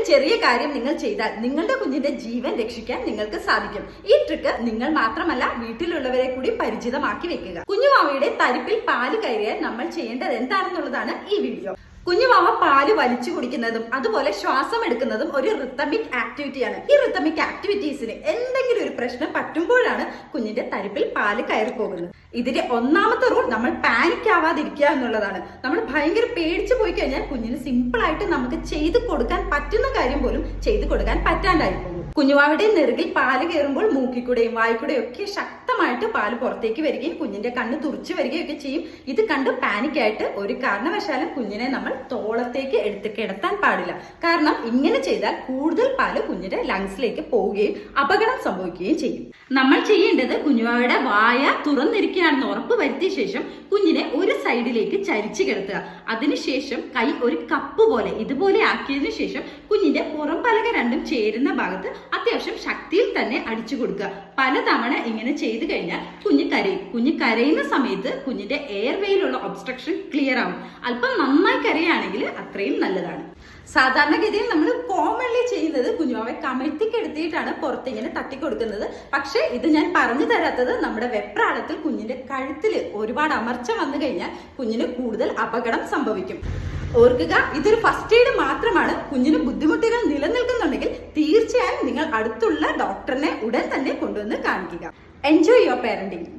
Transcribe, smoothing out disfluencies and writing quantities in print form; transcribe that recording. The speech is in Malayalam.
ചെറിയ കാര്യം നിങ്ങൾ ചെയ്താൽ നിങ്ങളുടെ കുഞ്ഞിന്റെ ജീവൻ രക്ഷിക്കാൻ നിങ്ങൾക്ക് സാധിക്കും. ഈ ട്രിക്ക് നിങ്ങൾ മാത്രമല്ല വീട്ടിലുള്ളവരെ കൂടി പരിചിതമാക്കി വെക്കുക. കുഞ്ഞുവാവയുടെ തരിപ്പിൽ പാല് കയറിയാൽ നമ്മൾ ചെയ്യേണ്ടത് എന്താണെന്നുള്ളതാണ് ഈ വീഡിയോ. കുഞ്ഞുവാവ പാല് വലിച്ചു കുടിക്കുന്നതും അതുപോലെ ശ്വാസം എടുക്കുന്നതും ഒരു റിത്തമിക് ആക്ടിവിറ്റിയാണ്. ഈ റിത്തമിക് ആക്ടിവിറ്റീസിന് എന്തെങ്കിലും ഒരു പ്രശ്നം പറ്റുമ്പോഴാണ് കുഞ്ഞിന്റെ തരിപ്പിൽ പാല് കയറി പോകുന്നത്. ഇതിന്റെ ഒന്നാമത്തെ റൂൾ നമ്മൾ പാനിക് ആവാതിരിക്കുക എന്നുള്ളതാണ്. നമ്മൾ ഭയങ്കര പേടിച്ചു പോയി കഴിഞ്ഞാൽ കുഞ്ഞിന് സിമ്പിൾ ആയിട്ട് നമുക്ക് ചെയ്തു കൊടുക്കാൻ പറ്റുന്ന കാര്യം പോലും ചെയ്തു കൊടുക്കാൻ പറ്റാണ്ടായി പോകും. കുഞ്ഞുവാവയുടെ നെറുകിൽ പാല് കയറുമ്പോൾ മൂക്കിക്കൂടെയും വായിക്കൂടെയും ഒക്കെ ശക്തമായിട്ട് പാല് പുറത്തേക്ക് വരികയും കുഞ്ഞിന്റെ കണ്ണ് തുറച്ചു വരികയും ഒക്കെ ചെയ്യും. ഇത് കണ്ട് പാനിക്കായിട്ട് ഒരു കാരണവശാലും കുഞ്ഞിനെ നമ്മൾ തോളത്തേക്ക് എടുത്ത് കിടത്താൻ പാടില്ല. കാരണം ഇങ്ങനെ ചെയ്താൽ കൂടുതൽ പാല് കുഞ്ഞിന്റെ ലങ്സിലേക്ക് പോവുകയും അപകടം സംഭവിക്കുകയും ചെയ്യും. നമ്മൾ ചെയ്യേണ്ടത് കുഞ്ഞുവാവയുടെ വായ തുറന്നിരിക്കുകയാണെന്ന് ഉറപ്പ് വരുത്തിയ ശേഷം കുഞ്ഞിനെ ഒരു സൈഡിലേക്ക് ചരിച്ചു കിടത്തുക. അതിനുശേഷം കൈ ഒരു കപ്പ് പോലെ ഇതുപോലെ ആക്കിയതിനു ശേഷം കുഞ്ഞിന്റെ പുറം പലക രണ്ടും ചേരുന്ന ഭാഗത്ത് അത്യാവശ്യം ശക്തിയിൽ തന്നെ അടിച്ചു കൊടുക്കുക. പലതവണ ഇങ്ങനെ ചെയ്തു കഴിഞ്ഞാൽ കുഞ്ഞ് കരയും. കുഞ്ഞ് കരയുന്ന സമയത്ത് കുഞ്ഞിന്റെ എയർവേയിലുള്ള ഒബ്സ്ട്രക്ഷൻ ക്ലിയർ ആവും. അല്പം നന്നായി കരയാണെങ്കിൽ അത്രയും നല്ലതാണ്. സാധാരണഗതിയിൽ നമ്മൾ കോമൺലി ചെയ്യുന്നത് കുഞ്ഞുവാവെ കമഴ്ത്തിക്കെടുത്തിയിട്ടാണ് പുറത്തിങ്ങനെ തട്ടിക്കൊടുക്കുന്നത്. പക്ഷെ ഇത് ഞാൻ പറഞ്ഞു തരാത്തത് നമ്മുടെ വെപ്രാളത്തിൽ കുഞ്ഞിന്റെ കഴുത്തിൽ ഒരുപാട് അമർച്ച വന്നു കഴിഞ്ഞാൽ കുഞ്ഞിന് കൂടുതൽ അപകടം സംഭവിക്കും. ഓർക്കുക, ഇതൊരു ഫസ്റ്റ് എയ്ഡ് മാത്രമാണ്. കുഞ്ഞിന് ബുദ്ധിമുട്ടുകൾ നിലനിൽക്കുന്നുണ്ടെങ്കിൽ തീർച്ചയായും നിങ്ങൾ അടുത്തുള്ള ഡോക്ടറിനെ ഉടൻ തന്നെ കൊണ്ടുവന്ന് കാണിക്കുക. Enjoy your parenting.